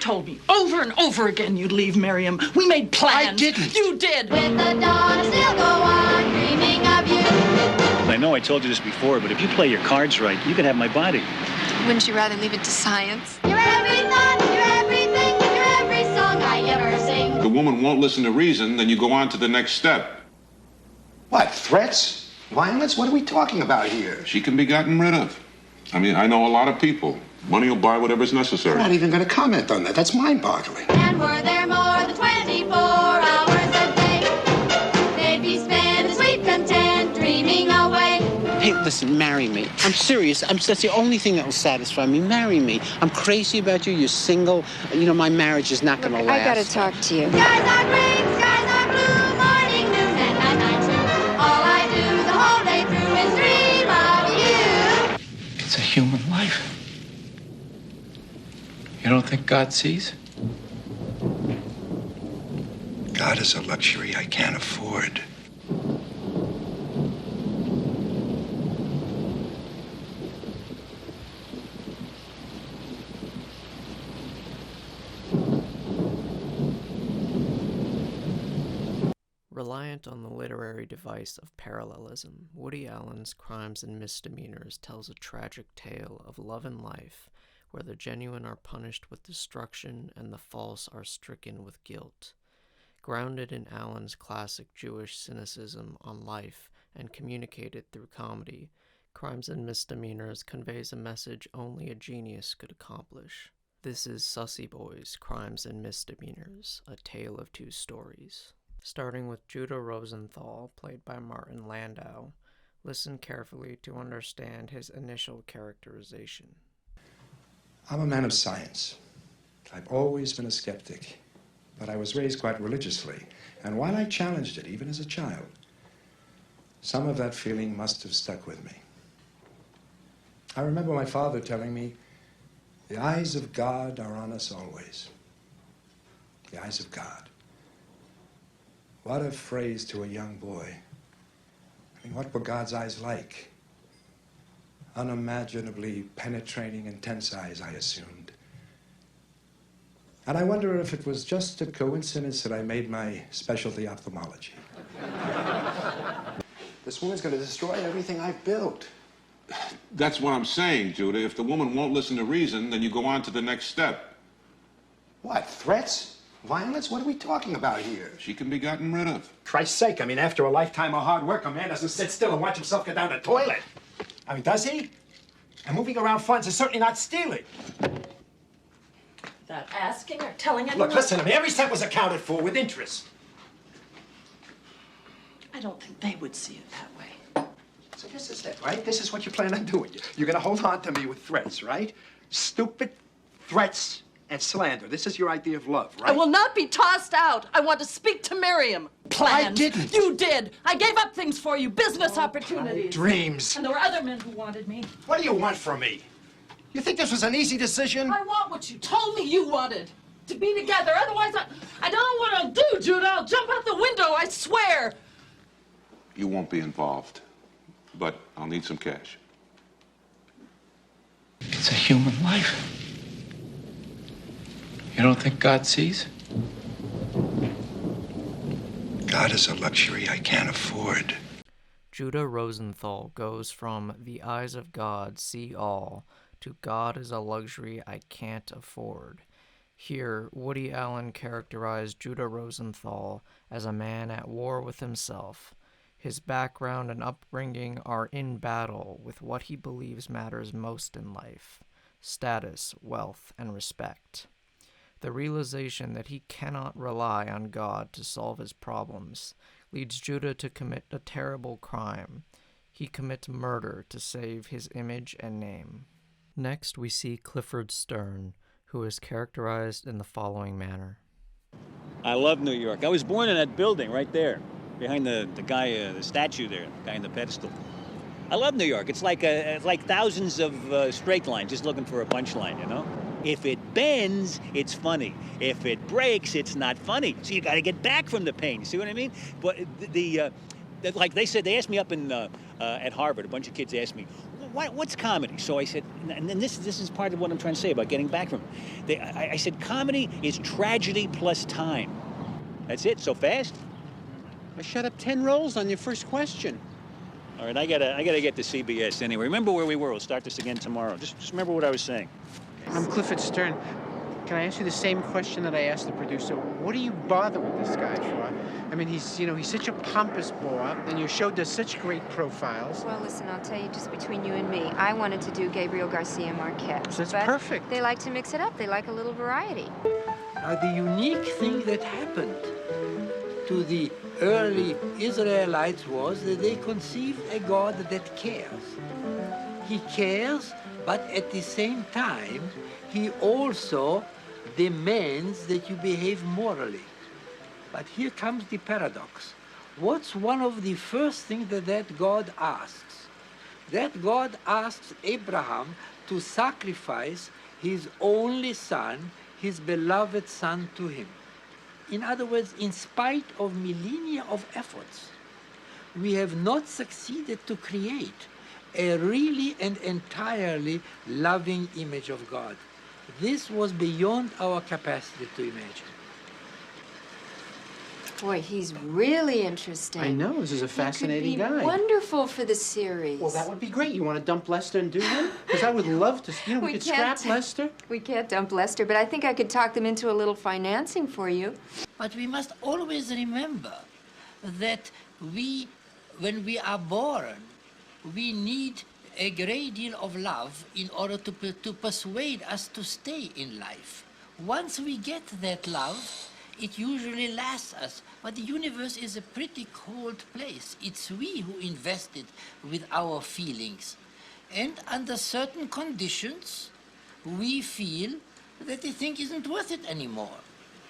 told me over and over again you'd leave Miriam. We made plans. I didn't. You did. With the dawn, I still go on dreaming of you. I know I told you this before, but if you play your cards right, you could have my body. Wouldn't you rather leave it to science? You're every thought, you're everything, you're every song I ever sing. If the woman won't listen to reason, then you go on to the next step. What, threats? Violence? What are we talking about here? She can be gotten rid of. I mean, I know a lot of people. Money will buy whatever's necessary. I'm not even going to comment on that. That's mind-boggling. And were there more than 24 hours a day, they'd be spent in sweet content, dreaming away. Hey, listen, marry me. I'm serious. That's the only thing that will satisfy me. Marry me. I'm crazy about you. You're single. You know, my marriage is not going to last. I gotta talk to you. Skies are green, skies are blue, morning, noon, and night too. All I do the whole day through is dream of you. It's a human life. You don't think God sees? God is a luxury I can't afford. Reliant on the literary device of parallelism, Woody Allen's Crimes and Misdemeanors tells a tragic tale of love and life, where the genuine are punished with destruction and the false are stricken with guilt. Grounded in Allen's classic Jewish cynicism on life and communicated through comedy, Crimes and Misdemeanors conveys a message only a genius could accomplish. This is Sussy Boy's Crimes and Misdemeanors, a tale of two stories. Starting with Judah Rosenthal, played by Martin Landau, listen carefully to understand his initial characterization. I'm a man of science. I've always been a skeptic, but I was raised quite religiously, and while I challenged it, even as a child, some of that feeling must have stuck with me. I remember my father telling me, "The eyes of God are on us always." The eyes of God. What a phrase to a young boy. I mean, what were God's eyes like? Unimaginably penetrating, intense eyes, I assumed. And I wonder if it was just a coincidence that I made my specialty ophthalmology. This woman's going to destroy everything I've built. That's what I'm saying, Judah. If the woman won't listen to reason, then you go on to the next step. What, threats? Violence? What are we talking about here? She can be gotten rid of. Christ's sake, I mean, after a lifetime of hard work, a man doesn't sit still and watch himself get down the toilet. I mean, does he? And moving around funds is certainly not stealing. Without asking or telling anyone. Look, listen to me. Every cent was accounted for with interest. I don't think they would see it that way. So this is it, right? This is what you plan on doing. You're going to hold on to me with threats, right? Stupid threats and slander. This is your idea of love, right? I will not be tossed out. I want to speak to Miriam. Plans. I didn't. You did. I gave up things for you, business opportunities. Dreams. And there were other men who wanted me. What do you want from me? You think this was an easy decision? I want what you told me you wanted. To be together. Otherwise, I don't know what I'll do, Judah. I'll jump out the window, I swear. You won't be involved, but I'll need some cash. It's a human life. You don't think God sees? God is a luxury I can't afford. Judah Rosenthal goes from "The eyes of God see all" to "God is a luxury I can't afford." Here, Woody Allen characterized Judah Rosenthal as a man at war with himself. His background and upbringing are in battle with what he believes matters most in life: status, wealth, and respect. The realization that he cannot rely on God to solve his problems leads Judah to commit a terrible crime. He commits murder to save his image and name. Next, we see Clifford Stern, who is characterized in the following manner. I love New York. I was born in that building right there, behind the guy, the statue there, the guy in the pedestal. I love New York. It's like thousands of straight lines, just looking for a punchline, you know? If it bends, it's funny. If it breaks, it's not funny. So you got to get back from the pain. You see what I mean? But like they said, they asked me up in at Harvard. A bunch of kids asked me, what's comedy? So I said, and then this is part of what I'm trying to say about getting back from it. I said, comedy is tragedy plus time. That's it, so fast? I shut up 10 rolls on your first question. All right, I gotta get to CBS anyway. Remember where we were. We'll start this again tomorrow. Just remember what I was saying. I'm Clifford Stern. Can I ask you the same question that I asked the producer? What do you bother with this guy for? I mean, he's such a pompous bore, and your show does such great profiles. Well, listen, I'll tell you just between you and me. I wanted to do Gabriel Garcia Marquez. So that's but perfect. They like to mix it up. They like a little variety. The unique thing that happened to the early Israelites was that they conceived a God that cares. He cares, but at the same time, he also demands that you behave morally. But here comes the paradox. What's one of the first things that God asks? That God asks Abraham to sacrifice his only son, his beloved son, to him. In other words, in spite of millennia of efforts, we have not succeeded to create a really and entirely loving image of God. This was beyond our capacity to imagine. Boy, he's really interesting. I know, this is a fascinating He could be guy. wonderful for the series. Well, that would be great. You want to dump Lester and do him? Because I would love to. We could scrap Lester. We can't dump Lester, but I think I could talk them into a little financing for you. But we must always remember that when we are born, we need a great deal of love in order to persuade us to stay in life. Once we get that love, it usually lasts us. But the universe is a pretty cold place. It's we who invested with our feelings. And under certain conditions, we feel that the thing isn't worth it anymore.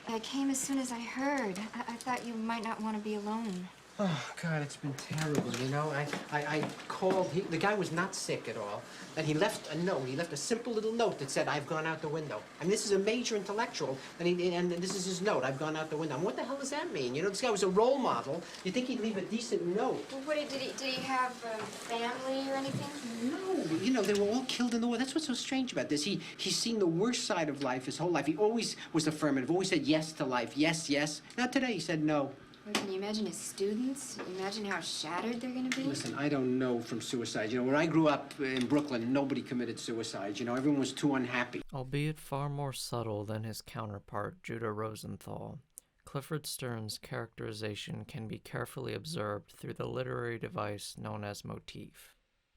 I came as soon as I heard. I thought you might not want to be alone. Oh, God, it's been terrible, you know. I called, the guy was not sick at all, and he left a note. He left a simple little note that said, I've gone out the window. I mean, this is a major intellectual, and this is his note, I've gone out the window. I mean, what the hell does that mean? You know, this guy was a role model. You'd think he'd leave a decent note. Well, did he have family or anything? No, you know, they were all killed in the war. That's what's so strange about this. He's seen the worst side of life his whole life. He always was affirmative, always said yes to life, yes, yes. Now today he said no. Can you imagine his students? Imagine how shattered they're going to be? Listen, I don't know from suicide. You know, when I grew up in Brooklyn, nobody committed suicide. You know, everyone was too unhappy. Albeit far more subtle than his counterpart, Judah Rosenthal, Clifford Stern's characterization can be carefully observed through the literary device known as motif.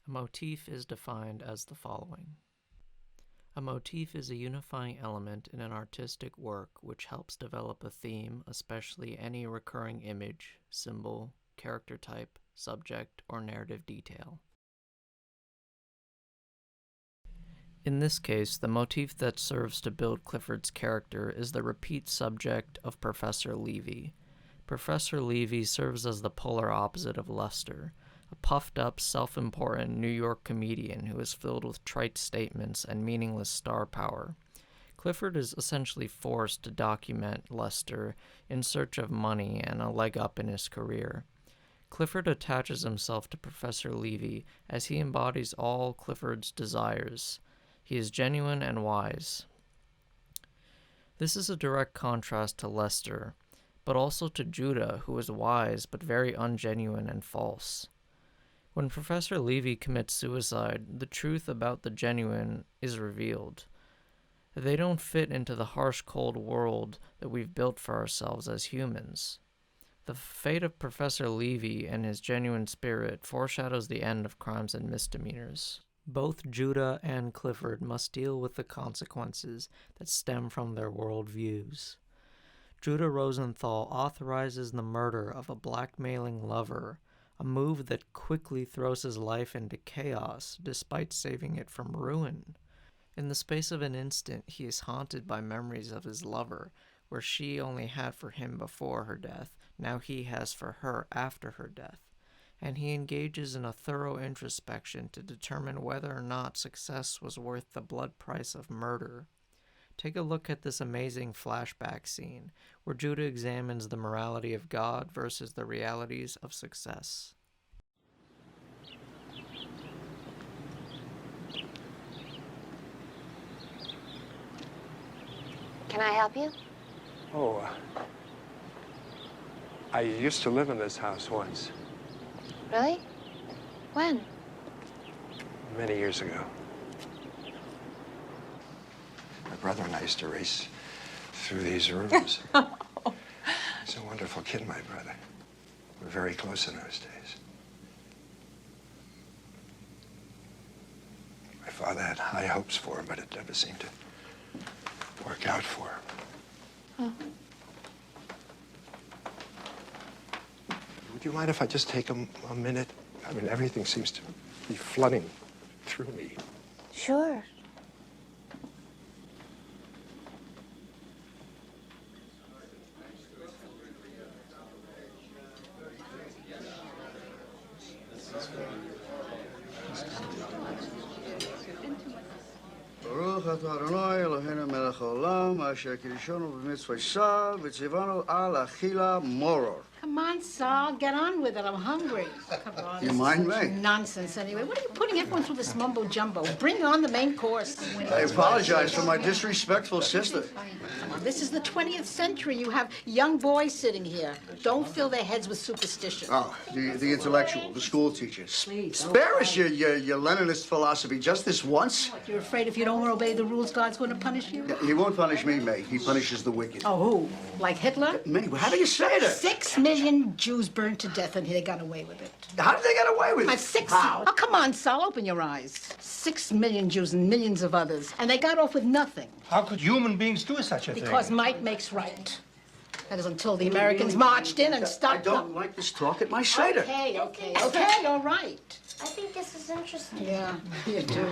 A motif is defined as the following. A motif is a unifying element in an artistic work which helps develop a theme, especially any recurring image, symbol, character type, subject, or narrative detail. In this case, the motif that serves to build Clifford's character is the repeat subject of Professor Levy. Professor Levy serves as the polar opposite of Lester, a puffed-up, self-important New York comedian who is filled with trite statements and meaningless star power. Clifford is essentially forced to document Lester in search of money and a leg up in his career. Clifford attaches himself to Professor Levy as he embodies all Clifford's desires. He is genuine and wise. This is a direct contrast to Lester, but also to Judah, who is wise but very ungenuine and false. When Professor Levy commits suicide, the truth about the genuine is revealed. They don't fit into the harsh, cold world that we've built for ourselves as humans. The fate of Professor Levy and his genuine spirit foreshadows the end of Crimes and Misdemeanors. Both Judah and Clifford must deal with the consequences that stem from their worldviews. Judah Rosenthal authorizes the murder of a blackmailing lover, a move that quickly throws his life into chaos despite saving it from ruin. In the space of an instant, he is haunted by memories of his lover, where she only had for him before her death, now he has for her after her death, and he engages in a thorough introspection to determine whether or not success was worth the blood price of murder. Take a look at this amazing flashback scene, where Judah examines the morality of God versus the realities of success. Can I help you? Oh, I used to live in this house once, Really? When? many years ago. My brother and I used to race through these rooms. He's a wonderful kid, my brother. We were very close in those days. My father had high hopes for him, but it never seemed to work out for him. Would you mind if I just take a minute? I mean, everything seems to be flooding through me. Sure. ברוך אתה אדוני אלוהינו מלך העולם אשר קידשנו במצוות שר וציוונו על אכילה מורור. Come on, Saul, get on with it. I'm hungry. Come on. You mind me? Nonsense, anyway. What are you putting everyone through this mumbo jumbo? Bring on the main course. I apologize for my disrespectful sister. Come on, this is the 20th century. You have young boys sitting here. Don't fill their heads with superstition. Oh, the intellectual, the school teacher. Spare us your Leninist philosophy just this once. What, you're afraid if you don't obey the rules, God's going to punish you? Yeah, he won't punish me, May. He punishes the wicked. Oh, who? Like Hitler? May, how do you say that? 6 million Jews burned to death, and they got away with it. How did they get away with it? How? Oh, come on, Saul, open your eyes. 6 million Jews and millions of others, and they got off with nothing. How could human beings do such a thing? Because might makes right. That is until the Americans marched in and stopped them. I don't like this talk at my Seder. Okay, all right. I think this is interesting. Yeah, you do.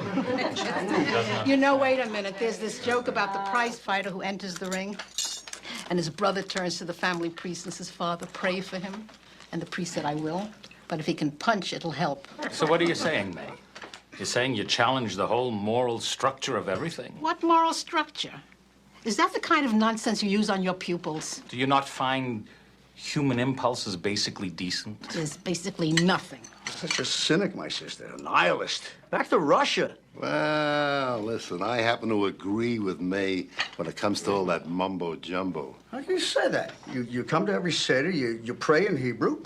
You know, wait a minute. There's this joke about the prize fighter who enters the ring, and his brother turns to the family priest and says, "Father, pray for him." And the priest said, "I will, but if he can punch, it'll help." So what are you saying, May? You're saying you challenge the whole moral structure of everything? What moral structure? Is that the kind of nonsense you use on your pupils? Do you not find human impulses basically decent? There's basically nothing. Such a cynic, my sister. A nihilist. Back to Russia. Well, listen, I happen to agree with May when it comes to all that mumbo-jumbo. How can you say that? You come to every Seder, you pray in Hebrew?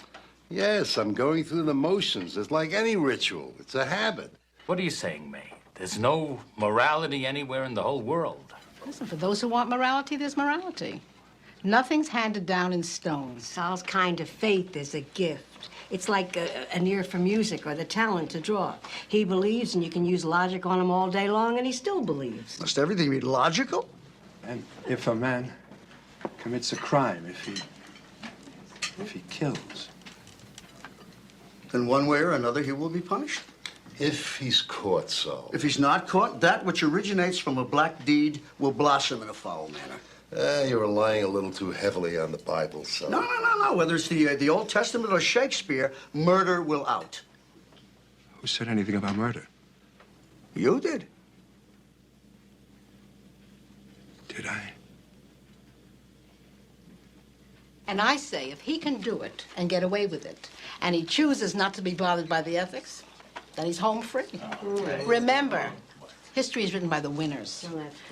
Yes, I'm going through the motions. It's like any ritual. It's a habit. What are you saying, May? There's no morality anywhere in the whole world. Listen, for those who want morality, there's morality. Nothing's handed down in stone. Sal's kind of faith is a gift. It's like an ear for music or the talent to draw. He believes, and you can use logic on him all day long, and he still believes. Must everything be logical? And if a man commits a crime, if he kills, then one way or another he will be punished. If he's caught, so. If he's not caught, that which originates from a black deed will blossom in a foul manner. You're relying a little too heavily on the Bible, so. No. Whether it's the Old Testament or Shakespeare, murder will out. who said anything about murder? You did. Did I? And I say, if he can do it and get away with it, and he chooses not to be bothered by the ethics, then he's home free. Remember, history is written by the winners.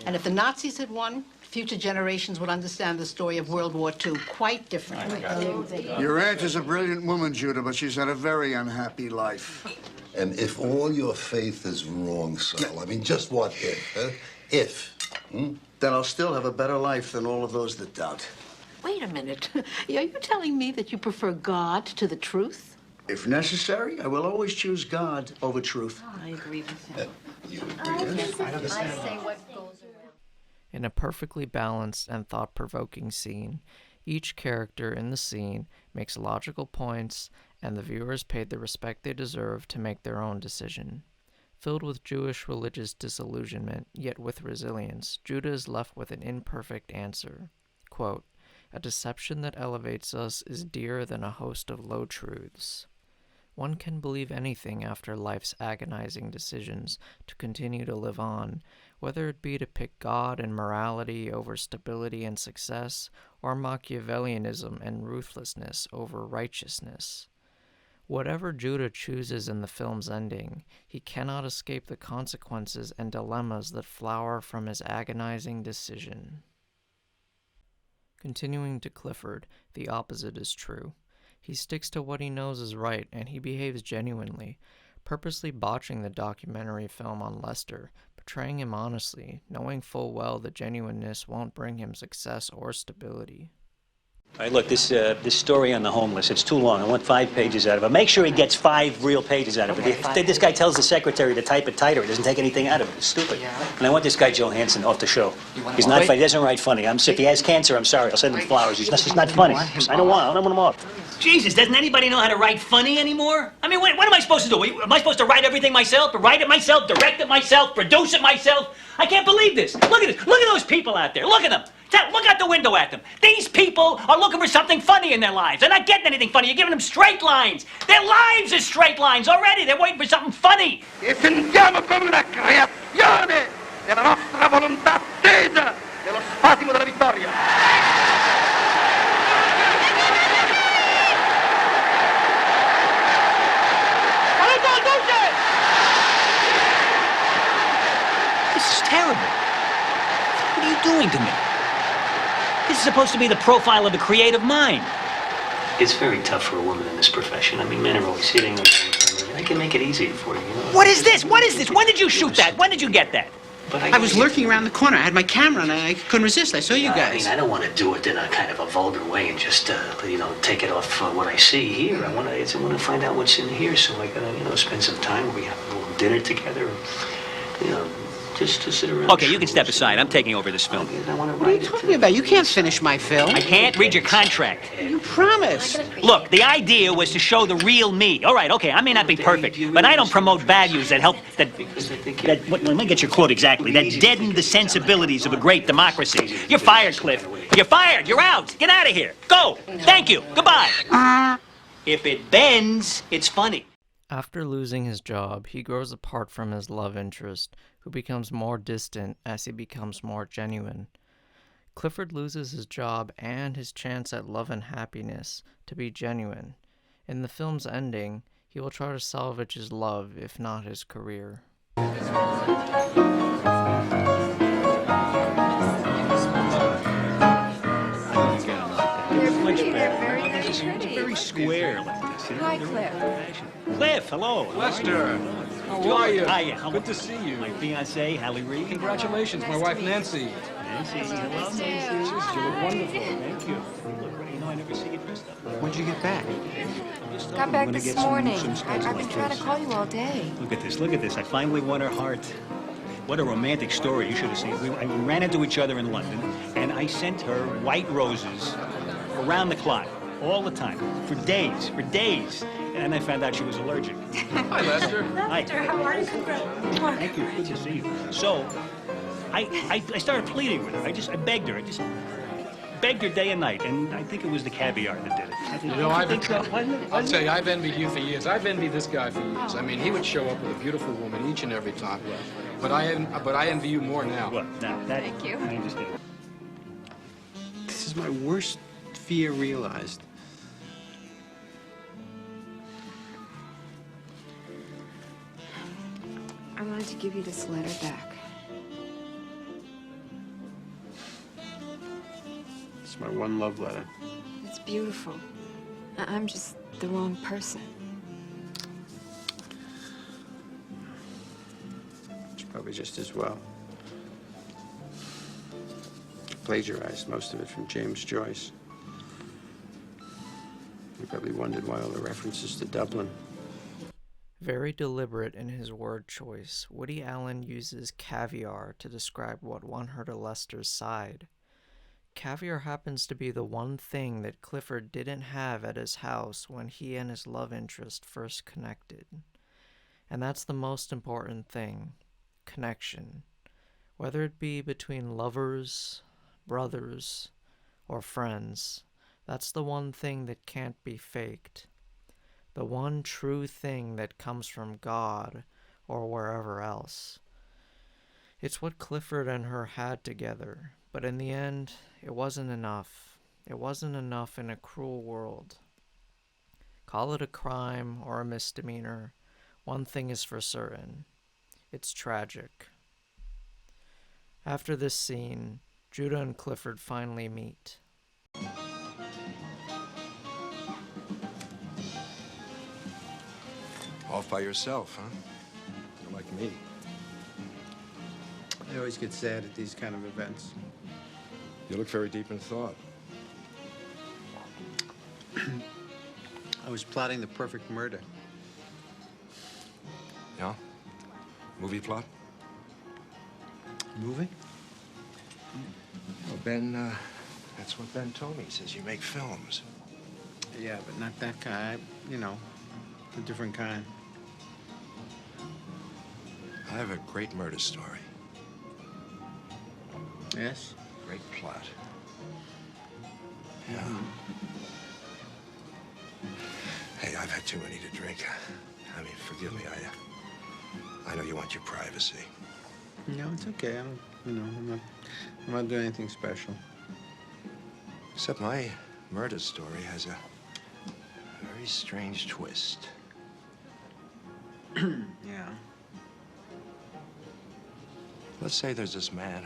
And if the Nazis had won, future generations would understand the story of World War II quite differently. Your aunt is a brilliant woman, Judah, but she's had a very unhappy life. And if all your faith is wrong, Saul, I mean, just what if, huh? If. Then I'll still have a better life than all of those that doubt. Wait a minute. Are you telling me that you prefer God to the truth? If necessary, I will always choose God over truth. I agree with him. In a perfectly balanced and thought-provoking scene, each character in the scene makes logical points, and the viewers paid the respect they deserve to make their own decision. Filled with Jewish religious disillusionment, yet with resilience, Judah is left with an imperfect answer. Quote, "A deception that elevates us is dearer than a host of low truths. One can believe anything after life's agonizing decisions to continue to live on, whether it be to pick God and morality over stability and success, or Machiavellianism and ruthlessness over righteousness. Whatever Judah chooses in the film's ending, he cannot escape the consequences and dilemmas that flower from his agonizing decision." Continuing to Clifford, the opposite is true. He sticks to what he knows is right, and he behaves genuinely, purposely botching the documentary film on Lester, portraying him honestly, knowing full well the genuineness won't bring him success or stability. All right, look, this story on the homeless, it's too long. I want 5 pages out of it. Make sure he gets 5 real pages out of it. This guy tells the secretary to type it tighter. He doesn't take anything out of it. It's stupid. And I want this guy Johansson off the show. He's not funny. He doesn't write funny. I'm sick. He has cancer. I'm sorry. I'll send him flowers. He's just not funny. I don't want him off. Jesus, doesn't anybody know how to write funny anymore? I mean, what am I supposed to do? Am I supposed to write everything myself? Write it myself? Direct it myself? Produce it myself? I can't believe this. Look at this. Look at those people out there. Look at them. Look out the window at them. These people are looking for something funny in their lives. They're not getting anything funny. You're giving them straight lines. Their lives are straight lines already. They're waiting for something funny. E sentiamo come una creazione della nostra volontà attesa dello spasimo della vittoria. This is terrible. What are you doing to me? This is supposed to be the profile of a creative mind. It's very tough for a woman in this profession. I mean, men are always hitting them all the time. I can make it easier for you, you know? What is this? What is this? When did you shoot that? When did you get that? I was lurking around the corner. I had my camera, and I couldn't resist. I saw you guys. I mean, I don't want to do it in a kind of a vulgar way and just, take it off what I see here. I want to find out what's in here, so I gotta, spend some time where we have a little dinner together, and, just to sit around. Okay, you can step aside. I'm taking over this film. What are you talking about? You can't finish my film. I can't read your contract. You promised. Look, the idea was to show the real me. All right, okay, I may not be perfect, but I don't promote values that help, let me get your quote exactly, that deaden the sensibilities of a great democracy. You're fired, Cliff. You're fired. You're out. Get out of here. Go. Thank you. Goodbye. If it bends, it's funny. After losing his job, he grows apart from his love interest, who becomes more distant as he becomes more genuine. Clifford loses his job and his chance at love and happiness to be genuine. In the film's ending, he will try to salvage his love, if not his career. Very square like this. Hi, Cliff. Cliff, hello. Lester, how are you? Hiya. Good to see you. My fiancée, Hallie Reed. Congratulations, my wife Nancy. Nancy, hello. Jesus, you look wonderful. Thank you. You look great. I never see you dressed up. When'd you get back? Got back this morning. I've been trying to call you all day. Look at this. Look at this. I finally won her heart. What a romantic story. You should have seen. We ran into each other in London, and I sent her white roses around the clock, all the time, for days. And I found out she was allergic. Hi, Lester. Hi. How are you? Thank you. Good to see you. So, I started pleading with her. I begged her. I just begged her day and night, and I think it was the caviar that did it. I'll tell you, I've envied you for years. I've envied this guy for years. I mean, he would show up with a beautiful woman each and every time. But I envy you more now. Well, thank you. I understand. This is my worst fear realized. I wanted to give you this letter back. It's my one love letter. It's beautiful. I'm just the wrong person. It's probably just as well. I plagiarized most of it from James Joyce. You probably wondered why all the references to Dublin. Very deliberate in his word choice, Woody Allen uses caviar to describe what won her to Lester's side. Caviar happens to be the one thing that Clifford didn't have at his house when he and his love interest first connected. And that's the most important thing, connection. Whether it be between lovers, brothers, or friends, that's the one thing that can't be faked. The one true thing that comes from God or wherever else. It's what Clifford and her had together, but in the end, it wasn't enough. It wasn't enough in a cruel world. Call it a crime or a misdemeanor, one thing is for certain. It's tragic. After this scene, Judah and Clifford finally meet. Off by yourself, huh? You're like me. I always get sad at these kind of events. You look very deep in thought. I was plotting the perfect murder. Yeah? Movie plot? Movie? Well, Ben, that's what Ben told me. He says you make films. Yeah, but not that kind. You know, a different kind. I have a great murder story. Yes? Great plot. Yeah. Hey, I've had too many to drink. I mean, forgive me. I know you want your privacy. No, it's okay. I'm not doing anything special. Except my murder story has a very strange twist. Yeah. Let's say there's this man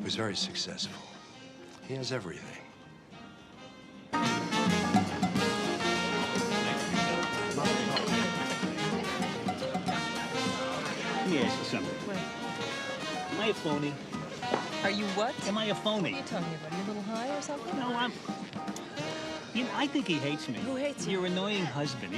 who's very successful. He has everything. Let me ask you something. Am I a phony? Are you what? Am I a phony? What are you talking about? Are you a little high or something? No, you know, I think he hates me. Who hates you? Your annoying husband.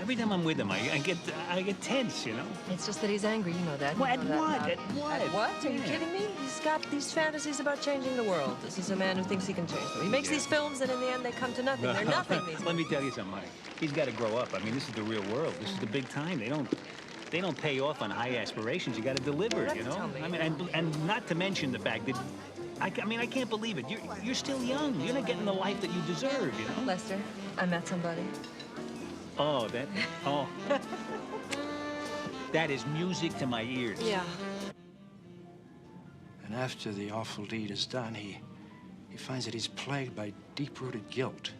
Every time I'm with him, I get tense, you know? It's just that he's angry, you know that. Well, You at know that what? now. At what? At what? Are you Yeah. kidding me? He's got these fantasies about changing the world. This is a man who thinks he can change them. He makes these films, and in the end, they come to nothing. They're nothing, these Let me tell you something, Mike. He's got to grow up. I mean, this is the real world. This is the big time. They don't pay off on high aspirations. You got to deliver, Well, you know? tell me. I mean, and not to mention the fact that, I mean, I can't believe it. You're still young. You're not getting the life that you deserve, you know? Lester, I met somebody. Oh, that is music to my ears. Yeah. And after the awful deed is done, he finds that he's plagued by deep-rooted guilt.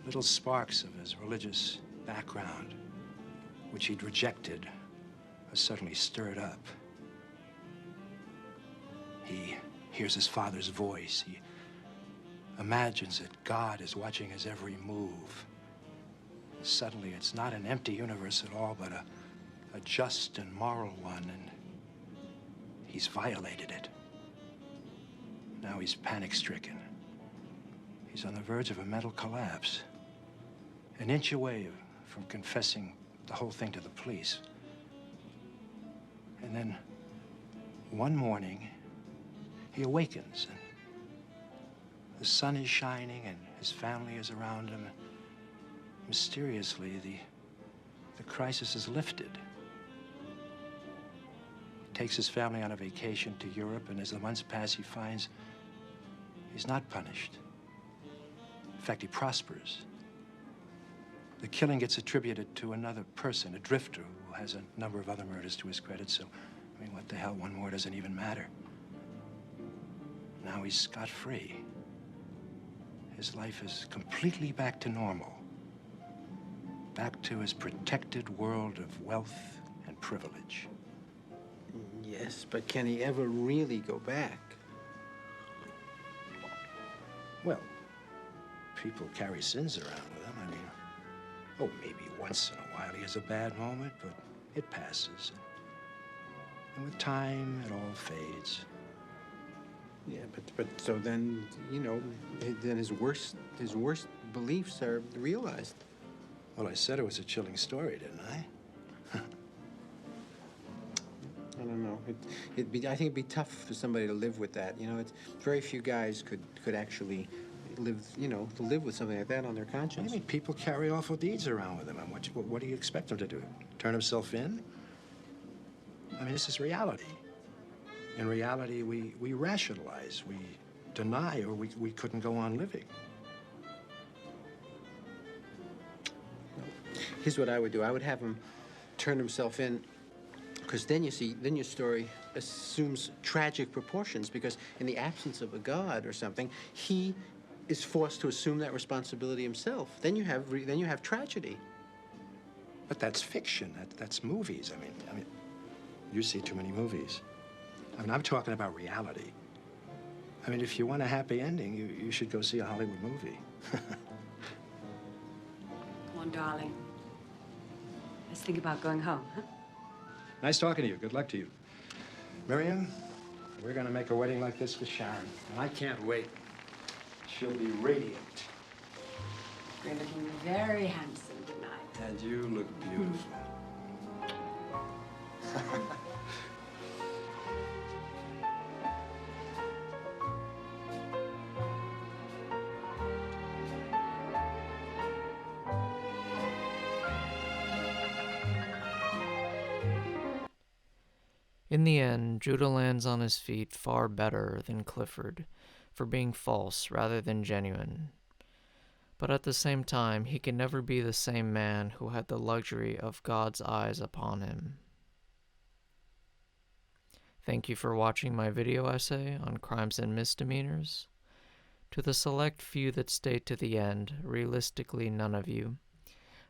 Little sparks of his religious background, which he'd rejected, are suddenly stirred up. He hears his father's voice. He imagines that God is watching his every move. Suddenly, it's not an empty universe at all, but a just and moral one, and he's violated it. Now he's panic-stricken. He's on the verge of a mental collapse. An inch away from confessing the whole thing to the police. And then, one morning, he awakens, and the sun is shining, and his family is around him. Mysteriously, the crisis is lifted. He takes his family on a vacation to Europe, and as the months pass, he finds he's not punished. In fact, he prospers. The killing gets attributed to another person, a drifter, who has a number of other murders to his credit, so, I mean, what the hell, one more doesn't even matter. Now he's scot-free. His life is completely back to normal. Back to his protected world of wealth and privilege. Yes, but can he ever really go back? Well, people carry sins around with them. I mean, oh, maybe once in a while he has a bad moment, but it passes. And with time, it all fades. Yeah, but so then, you know, then his worst beliefs are realized. Well, I said it was a chilling story, didn't I? I don't know. I think it'd be tough for somebody to live with that. You know, it's very few guys could actually live, you know, to live with something like that on their conscience. I mean, people carry awful deeds around with them. And what do you expect them to do? Turn himself in? I mean, this is reality. In reality, we rationalize, we deny, or we couldn't go on living. Here's what I would do. I would have him turn himself in, because then you see, then your story assumes tragic proportions, because in the absence of a god or something, he is forced to assume that responsibility himself. Then you have tragedy. But that's fiction. That's movies. I mean, you see too many movies. I mean, I'm talking about reality. I mean, if you want a happy ending, you should go see a Hollywood movie. Come on, darling. Let's think about going home, huh? Nice talking to you. Good luck to you. Miriam, we're going to make a wedding like this with Sharon. And I can't wait. She'll be radiant. You're looking very handsome tonight. And you look beautiful. In the end, Judah lands on his feet far better than Clifford for being false rather than genuine. But at the same time, he can never be the same man who had the luxury of God's eyes upon him. Thank you for watching my video essay on crimes and misdemeanors. To the select few that stayed to the end, realistically none of you,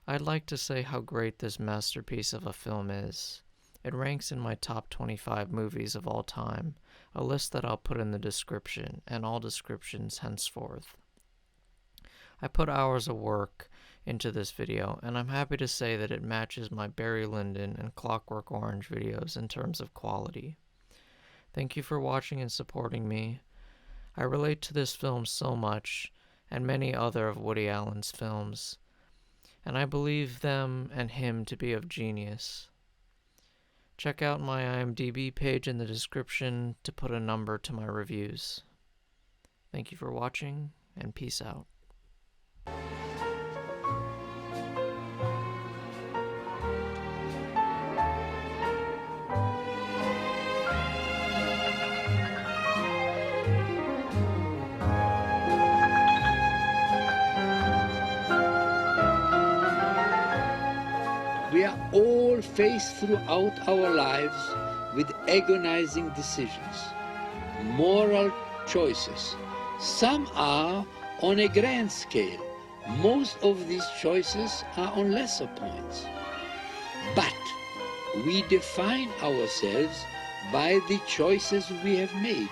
I'd like to say how great this masterpiece of a film is. It ranks in my top 25 movies of all time, a list that I'll put in the description, and all descriptions henceforth. I put hours of work into this video, and I'm happy to say that it matches my Barry Lyndon and Clockwork Orange videos in terms of quality. Thank you for watching and supporting me. I relate to this film so much, and many other of Woody Allen's films, and I believe them and him to be of genius. Check out my IMDb page in the description to put a number to my reviews. Thank you for watching, and peace out. We are all faced throughout our lives with agonizing decisions, moral choices. Some are on a grand scale. Most of these choices are on lesser points. But we define ourselves by the choices we have made.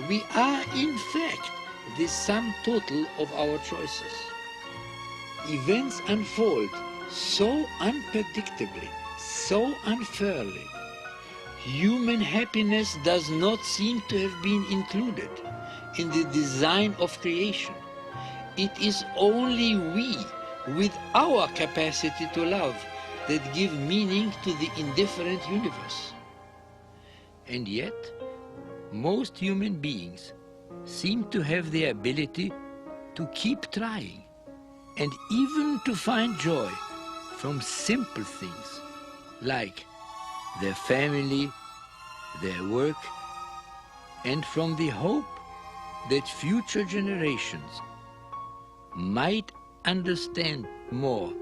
We are, in fact, the sum total of our choices. Events unfold so unpredictably, so unfairly. Human happiness does not seem to have been included in the design of creation. It is only we, with our capacity to love, that give meaning to the indifferent universe. And yet, most human beings seem to have the ability to keep trying, and even to find joy from simple things like their family, their work, and from the hope that future generations might understand more